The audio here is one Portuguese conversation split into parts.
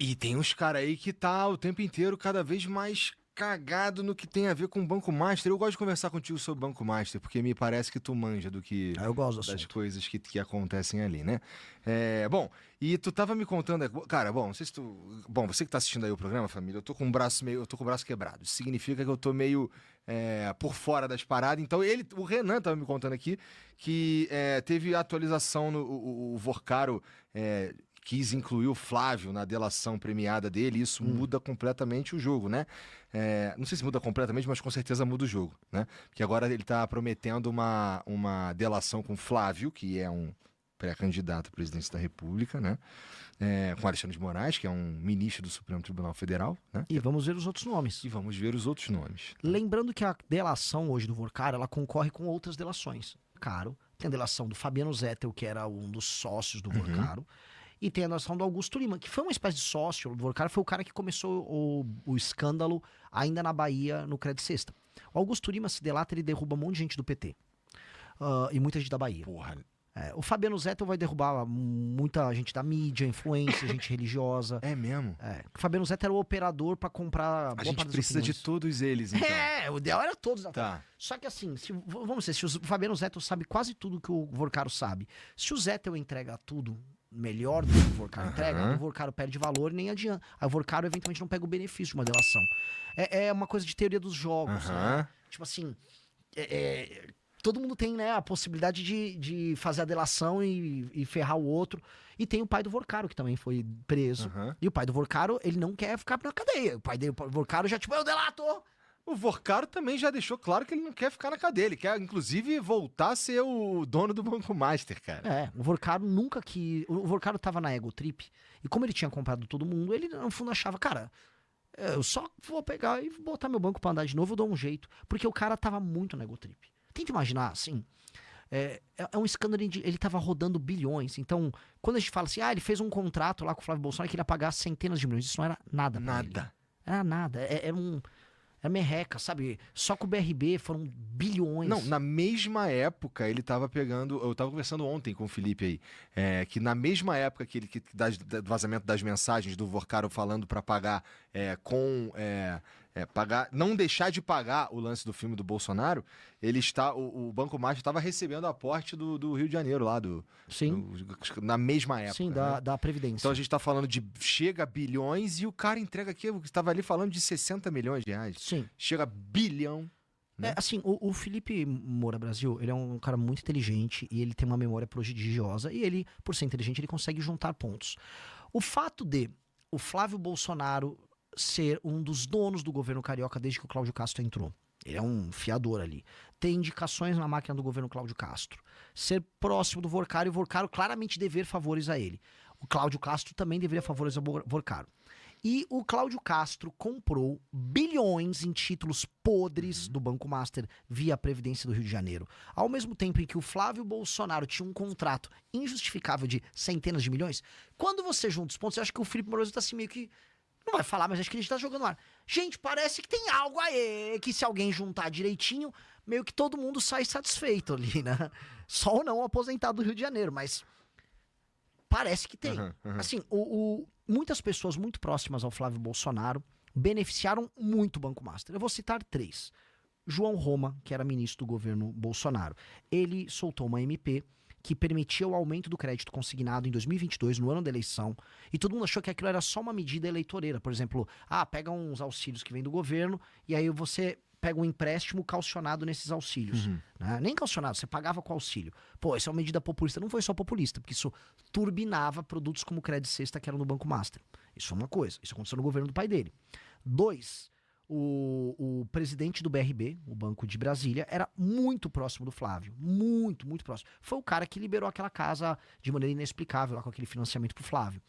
E tem uns caras aí que tá o tempo inteiro cada vez mais cagado no que tem a ver com o Banco Master. Eu gosto de conversar contigo sobre o Banco Master, porque me parece que tu manja do que Eu gosto do das assunto. coisas que acontecem ali, né? Bom, e tu tava me contando, cara, bom, não sei se tu, bom, você que tá assistindo aí o programa, família, eu tô com o braço quebrado. Isso significa que eu tô meio por fora das paradas. Então o Renan tava me contando aqui que teve atualização no o Vorcaro quis incluir o Flávio na delação premiada dele, e isso muda completamente o jogo, né? Não sei se muda completamente, mas com certeza muda o jogo, né? Porque agora ele tá prometendo uma delação com o Flávio, que é um pré-candidato à presidência da República, né? Com Alexandre de Moraes, que é um ministro do Supremo Tribunal Federal, né? E vamos ver os outros nomes. E vamos ver os outros nomes. Lembrando que a delação hoje do Vorcaro, ela concorre com outras delações. Caro, tem a delação do Fabiano Zettel, que era um dos sócios do Vorcaro, e tem a delação do Augusto Lima, que foi uma espécie de sócio. O Vorcaro foi o cara que começou o escândalo ainda na Bahia, no Credit Sexta. O Augusto Lima se delata, ele derruba um monte de gente do PT. E muita gente da Bahia. Porra. O Fabiano Zettel vai derrubar muita gente da mídia, influência, gente religiosa. É mesmo? O Fabiano Zettel era o operador pra comprar A boa gente parte das precisa de opiniões. todos eles, então. O ideal era todos. Tá. Só que assim, vamos dizer, se o Fabiano Zettel sabe quase tudo que o Vorcaro sabe, se o Zettel entrega tudo melhor do que o Vorcaro entrega, o Vorcaro perde valor e nem adianta. Aí o Vorcaro eventualmente não pega o benefício de uma delação. É uma coisa de teoria dos jogos, né? Tipo assim, todo mundo tem, né, a possibilidade de fazer a delação e ferrar o outro. E tem o pai do Vorcaro, que também foi preso. E o pai do Vorcaro, ele não quer ficar na cadeia. O pai do Vorcaro já, tipo, eu delato! O Vorcaro também já deixou claro que ele não quer ficar na cadeia. Ele quer, inclusive, voltar a ser o dono do Banco Master, cara. O Vorcaro nunca que... O Vorcaro tava na Ego Trip, e como ele tinha comprado todo mundo, ele no fundo achava, cara, eu só vou pegar e botar meu banco pra andar de novo, eu dou um jeito. Porque o cara tava muito na Ego Trip. Tenta imaginar, assim, é um escândalo, ele tava rodando bilhões. Então, quando a gente fala assim, ele fez um contrato lá com o Flávio Bolsonaro que ele ia pagar centenas de milhões, isso não era nada pra ele. Era nada, era merreca, sabe? Só com o BRB foram bilhões. Não, na mesma época ele tava pegando. Eu tava conversando ontem com o Felipe aí. Que na mesma época do vazamento das mensagens do Vorcaro falando pra pagar pagar, não deixar de pagar o lance do filme do Bolsonaro, o Banco Master estava recebendo aporte do Rio de Janeiro lá na mesma época. Sim, né? da Previdência. Então a gente tá falando de chega a bilhões e o cara entrega aqui, estava ali falando de 60 milhões de reais. Sim. Chega a bilhão. Né? Assim, o Felipe Moura Brasil, ele é um cara muito inteligente e ele tem uma memória prodigiosa e ele, por ser inteligente, ele consegue juntar pontos. O fato de o Flávio Bolsonaro ser um dos donos do governo carioca desde que o Cláudio Castro entrou. Ele é um fiador ali. Tem indicações na máquina do governo Cláudio Castro. Ser próximo do Vorcaro e o Vorcaro claramente dever favores a ele. O Cláudio Castro também deveria favores ao Vorcaro. E o Cláudio Castro comprou bilhões em títulos podres do Banco Master via Previdência do Rio de Janeiro. Ao mesmo tempo em que o Flávio Bolsonaro tinha um contrato injustificável de centenas de milhões, quando você junta os pontos, eu acho que o Felipe Moroso tá assim meio que... Não vai falar, mas acho que a gente tá jogando no ar. Gente, parece que tem algo aí, que se alguém juntar direitinho, meio que todo mundo sai satisfeito ali, né? Só o não aposentado do Rio de Janeiro, mas parece que tem. Assim, muitas pessoas muito próximas ao Flávio Bolsonaro beneficiaram muito o Banco Master. Eu vou citar 3. João Roma, que era ministro do governo Bolsonaro. Ele soltou uma MP que permitia o aumento do crédito consignado em 2022, no ano da eleição, e todo mundo achou que aquilo era só uma medida eleitoreira. Por exemplo, pega uns auxílios que vêm do governo, e aí você pega um empréstimo calcionado nesses auxílios. Né? Nem calcionado, você pagava com auxílio. Pô, isso é uma medida populista. Não foi só populista, porque isso turbinava produtos como o Credit Sexta, que era no Banco Master. Isso é uma coisa. Isso aconteceu no governo do pai dele. 2, o presidente do BRB, o Banco de Brasília, era muito próximo do Flávio. Muito, muito próximo. Foi o cara que liberou aquela casa de maneira inexplicável, lá com aquele financiamento pro Flávio.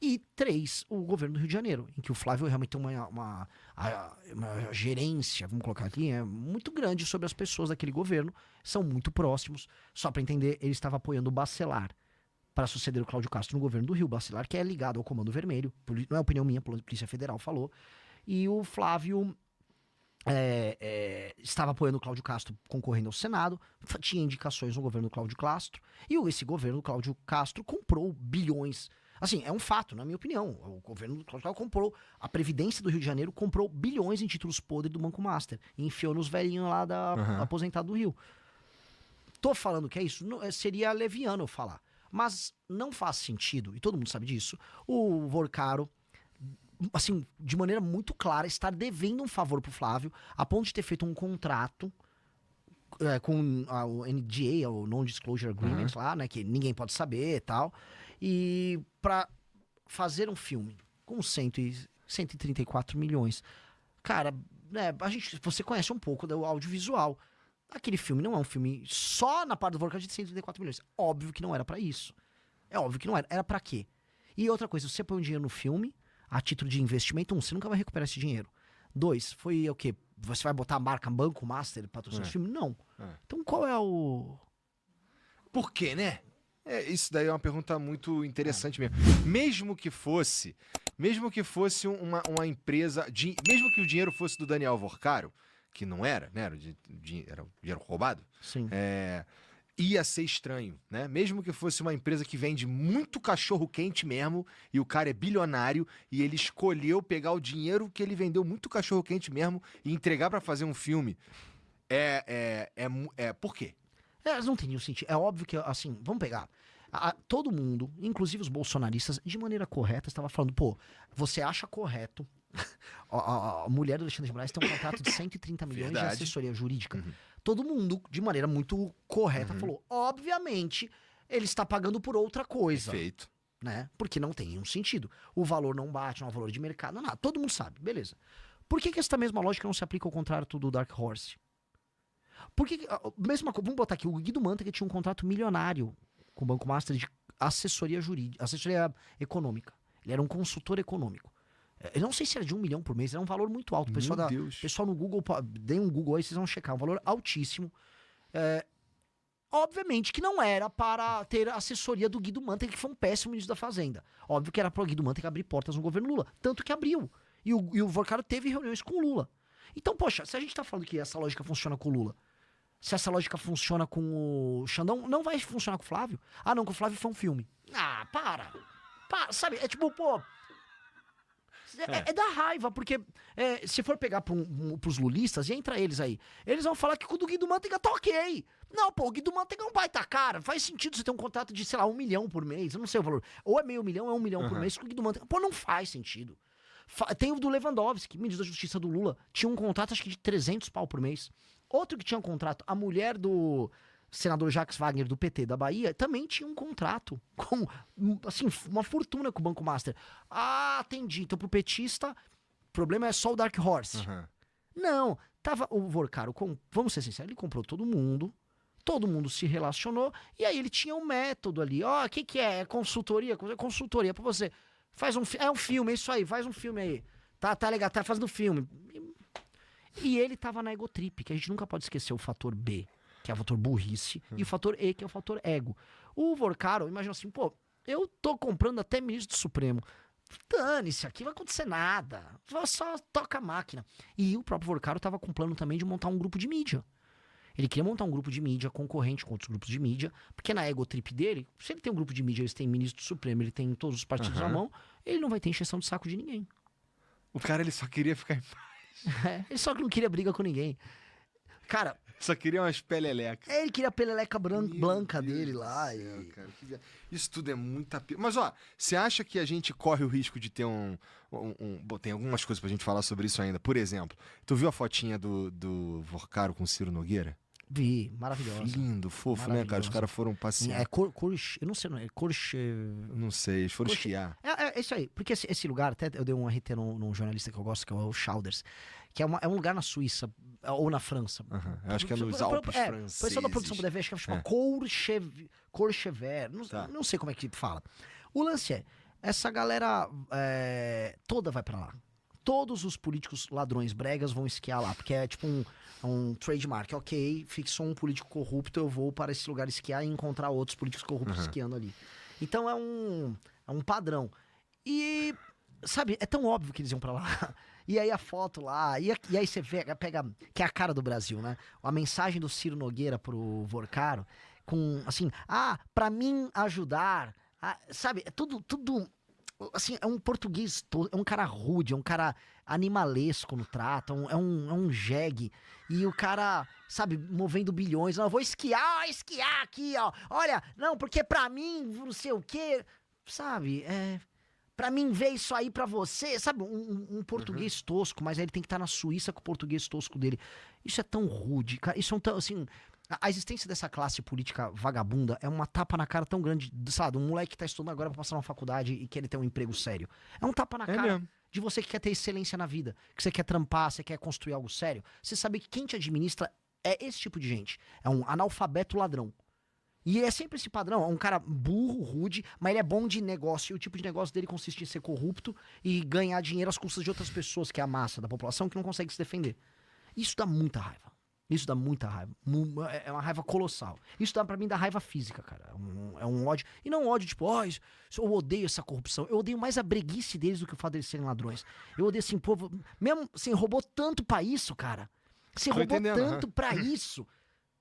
E 3, o governo do Rio de Janeiro, em que o Flávio realmente tem uma gerência, vamos colocar aqui, muito grande sobre as pessoas daquele governo, são muito próximos. Só para entender, ele estava apoiando o Bacelar para suceder o Cláudio Castro no governo do Rio. Bacelar, que é ligado ao Comando Vermelho, não é opinião minha, a Polícia Federal falou. E o Flávio estava apoiando o Cláudio Castro concorrendo ao Senado, tinha indicações no governo do Cláudio Castro, e esse governo do Cláudio Castro comprou bilhões. Assim, é um fato, na minha opinião. O governo comprou, a Previdência do Rio de Janeiro comprou bilhões em títulos podres do Banco Master e enfiou nos velhinhos lá da aposentado do Rio. Tô falando que é isso? Seria leviano eu falar. Mas não faz sentido, e todo mundo sabe disso, o Vorcaro, assim, de maneira muito clara, estar devendo um favor pro Flávio, a ponto de ter feito um contrato com o NDA, o Non-Disclosure Agreement lá, né, que ninguém pode saber e tal, e pra fazer um filme com 134 milhões. Cara, né, você conhece um pouco do audiovisual. Aquele filme não é um filme só na parte do Vorcaro de 134 milhões. Óbvio que não era pra isso. É óbvio que não era. Era pra quê? E outra coisa, você põe um dinheiro no filme, a título de investimento, você nunca vai recuperar esse dinheiro. 2, foi o quê? Você vai botar a marca Banco Master patrocinar esse filme? Não. Então qual é o... Por quê, né? Isso daí é uma pergunta muito interessante mesmo. Mesmo que fosse uma empresa... mesmo que o dinheiro fosse do Daniel Vorcaro, que não era, né? Era dinheiro roubado. Sim. Ia ser estranho, né? Mesmo que fosse uma empresa que vende muito cachorro-quente mesmo, e o cara é bilionário, e ele escolheu pegar o dinheiro que ele vendeu muito cachorro-quente mesmo e entregar pra fazer um filme. Por quê? Elas não entendiam sentido. É óbvio que, assim, vamos pegar. Todo mundo, inclusive os bolsonaristas, de maneira correta, estava falando, pô, você acha correto... A mulher do Alexandre de Moraes tem um contrato de 130 milhões de assessoria jurídica. Todo mundo, de maneira muito correta, falou, obviamente, ele está pagando por outra coisa. Perfeito. Né? Porque não tem nenhum sentido. O valor não bate, não é um valor de mercado, não é nada. Todo mundo sabe, beleza. Por que essa mesma lógica não se aplica ao contrato do Dark Horse? Por que, vamos botar aqui, o Guido Mantega tinha um contrato milionário com o Banco Master de assessoria jurídica, assessoria econômica. Ele era um consultor econômico. Eu não sei se era de 1 milhão por mês, era um valor muito alto. Pessoal no Google, deem um Google aí, vocês vão checar, um valor altíssimo. Obviamente que não era para ter a assessoria do Guido Mantega, que foi um péssimo ministro da Fazenda. Óbvio que era para o Guido Mantega abrir portas no governo Lula, tanto que abriu. E o Vorcaro teve reuniões com o Lula. Então, poxa, se a gente tá falando que essa lógica funciona com o Lula, se essa lógica funciona com o Xandão, não vai funcionar com o Flávio? Ah, não, com o Flávio foi um filme. Ah, para, sabe, é tipo, pô... É da raiva, porque se for pegar pros lulistas, e entra eles aí, eles vão falar que com o do Guido Mantega tá ok. Não, pô, o Guido Mantega é um baita cara. Faz sentido você ter um contrato de, sei lá, 1 milhão por mês. Eu não sei o valor. Ou é meio milhão, ou é 1 milhão por mês com o Guido Mantega. Pô, não faz sentido. Tem o do Lewandowski, ministro da Justiça do Lula. Tinha um contrato, acho que de 300 pau por mês. Outro que tinha um contrato, a mulher do senador Jacques Wagner, do PT da Bahia, também tinha um contrato com, assim, uma fortuna com o Banco Master. Ah, entendi. Então, pro petista, o problema é só o Dark Horse. Não, tava o Vorcaro, vamos ser sinceros, ele comprou todo mundo se relacionou, e aí ele tinha um método ali. Ó, o que é? É consultoria? Consultoria pra você. É um filme, é isso aí, faz um filme aí. Tá legal, tá fazendo filme. E ele tava na egotrip, que a gente nunca pode esquecer o fator B, que é o fator burrice, e o fator E, que é o fator ego. O Vorcaro, imagina assim, pô, eu tô comprando até ministro do Supremo. Dane-se, aqui não vai acontecer nada. Só toca a máquina. E o próprio Vorcaro tava com plano também de montar um grupo de mídia. Ele queria montar um grupo de mídia concorrente com outros grupos de mídia, porque na egotrip dele, se ele tem um grupo de mídia, ele tem ministro do Supremo, ele tem todos os partidos na mão, ele não vai ter encheção de saco de ninguém. O cara, ele só queria ficar em paz. Ele só não queria briga com ninguém. Cara... Só queria umas perelecas. Ele queria a peleleca branca dele lá. Céu, cara. Isso tudo é muita... Mas, ó, você acha que a gente corre o risco de ter Bom, tem algumas coisas pra gente falar sobre isso ainda. Por exemplo, tu viu a fotinha do Vorcaro com o Ciro Nogueira? Vi, maravilhosa. Lindo, fofo, né, cara? Os caras foram passear. Eu não sei, não é Não sei, eles foram esquiar. É isso aí, porque esse lugar, até eu dei um RT num jornalista que eu gosto, que é o Chalders, que é um lugar na Suíça, ou na França. Eu acho que é nos Alpes franceses. O pessoal da produção puder ver, acho que chama Courchevel, não sei como é que fala. O lance essa galera toda vai pra lá. Todos os políticos ladrões bregas vão esquiar lá, porque é tipo um trademark. Ok, fixou um político corrupto, eu vou para esse lugar esquiar e encontrar outros políticos corruptos esquiando ali. Então é um padrão. E, sabe, é tão óbvio que eles iam pra lá. E aí a foto lá, e aí você pega, que é a cara do Brasil, né? A mensagem do Ciro Nogueira pro Vorcaro, com assim, pra mim ajudar Sabe, é tudo... Assim, é um português, é um cara rude, é um cara animalesco no trato, é um jegue. E o cara, sabe, movendo bilhões. Não, eu vou esquiar aqui, ó. Olha, não, porque pra mim, não sei o quê. Sabe, pra mim ver isso aí pra você. Sabe, um português tosco, mas aí ele tem que estar na Suíça com o português tosco dele. Isso é tão rude, cara. Isso é tão, assim... A existência dessa classe política vagabunda é uma tapa na cara tão grande, sabe? Um moleque que tá estudando agora pra passar numa faculdade e quer ter um emprego sério. É um tapa na cara mesmo. de você que quer ter excelência na vida, que você quer trampar, você quer construir algo sério. Você sabe que quem te administra é esse tipo de gente. É um analfabeto ladrão. E é sempre esse padrão, é um cara burro, rude, mas ele é bom de negócio. E o tipo de negócio dele consiste em ser corrupto e ganhar dinheiro às custas de outras pessoas, que é a massa da população, que não consegue se defender. Isso dá muita raiva. Isso dá muita raiva. É uma raiva colossal. Isso dá pra mim dá raiva física, cara. É um ódio. E não um ódio tipo, eu odeio essa corrupção. Eu odeio mais a breguice deles do que o fato deles serem ladrões. Eu odeio assim, povo. Mesmo assim, roubou tanto pra isso, cara. Você roubou tanto pra isso.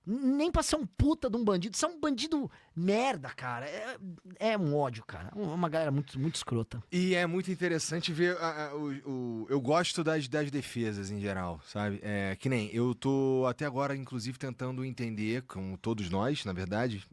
Nem pra ser um puta de um bandido. Você é um bandido merda, cara. É um ódio, cara. Uma galera muito, muito escrota. E é muito interessante ver. Eu gosto das defesas em geral, sabe? Que nem eu tô até agora, inclusive, tentando entender, como todos nós, na verdade,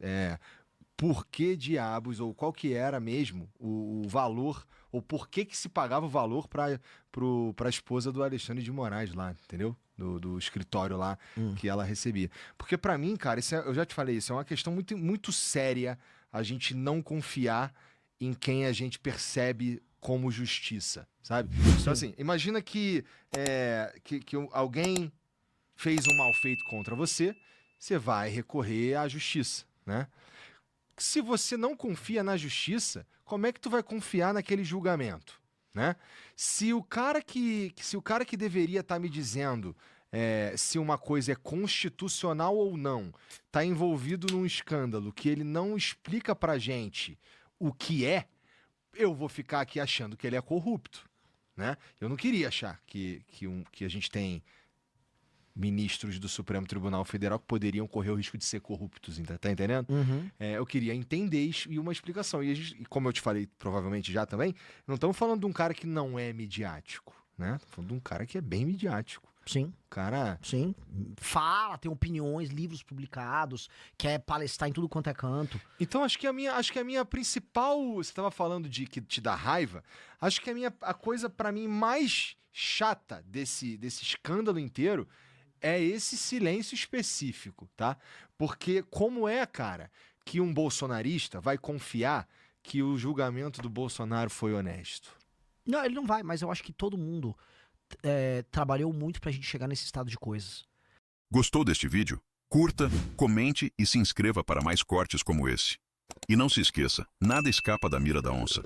por que diabos, ou qual que era mesmo o valor, ou por que se pagava o valor pra esposa do Alexandre de Moraes lá, entendeu? Do escritório lá que ela recebia. Porque pra mim, cara, eu já te falei, isso é uma questão muito, muito séria, a gente não confiar em quem a gente percebe como justiça, sabe? Então assim, imagina que alguém fez um mal feito contra você, você vai recorrer à justiça, né? Se você não confia na justiça, como é que tu vai confiar naquele julgamento? Né? Se o cara que deveria estar me dizendo se uma coisa é constitucional ou não, está envolvido num escândalo que ele não explica pra gente o que eu vou ficar aqui achando que ele é corrupto, né? Eu não queria achar que a gente tem ministros do Supremo Tribunal Federal que poderiam correr o risco de ser corruptos, tá entendendo? Uhum. Eu queria entender e uma explicação. E como eu te falei, provavelmente já também, não estamos falando de um cara que não é midiático, né? Estamos falando de um cara que é bem midiático. Sim. Cara... Sim. Fala, tem opiniões, livros publicados, quer palestrar em tudo quanto é canto. Então, acho que a minha principal... Você estava falando de que te dá raiva. Acho que a coisa, para mim, mais chata desse escândalo inteiro é esse silêncio específico, tá? Porque como cara, que um bolsonarista vai confiar que o julgamento do Bolsonaro foi honesto? Não, ele não vai, mas eu acho que todo mundo trabalhou muito pra gente chegar nesse estado de coisas. Gostou deste vídeo? Curta, comente e se inscreva para mais cortes como esse. E não se esqueça, nada escapa da mira da onça.